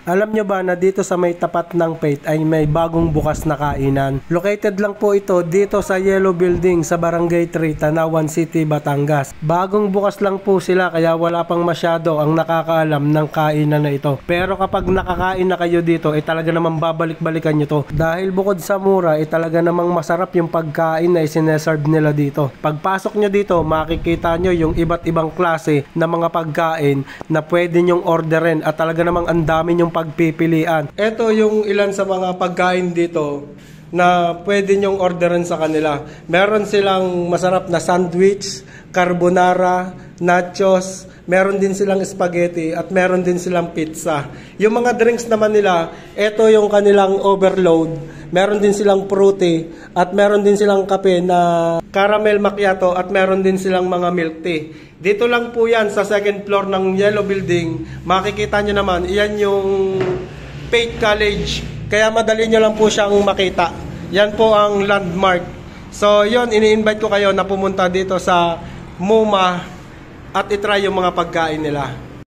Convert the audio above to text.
Alam nyo ba na dito sa may tapat ng Faith ay may bagong bukas na kainan? Located lang po ito dito sa Yellow Building sa Barangay 3, Tanawan City, Batangas. Bagong bukas lang po sila kaya wala pang masyado ang nakakaalam ng kainan na ito. Pero kapag nakakain na kayo dito ay talaga namang babalik-balikan nyo to. Dahil bukod sa mura ay talaga namang masarap yung pagkain na isineserve nila dito. Pagpasok nyo dito makikita nyo yung iba't ibang klase na mga pagkain na pwede nyong orderin at talaga namang ang dami nyong pagpipilian. Ito yung ilan sa mga pagkain dito na pwede nyong orderin sa kanila. Meron silang masarap na sandwich, carbonara, nachos, meron din silang spaghetti at meron din silang pizza. Yung mga drinks naman nila, ito yung kanilang overload. Meron din silang fruity at meron din silang kape na caramel macchiato at meron din silang mga milk tea. Dito lang po yan sa second floor ng Yellow Building. Makikita nyo naman, iyan yung Faith College. Kaya madali nyo lang po siyang makita. Yan po ang landmark. So yun, ini-invite ko kayo na pumunta dito sa MoMA at itry yung mga pagkain nila.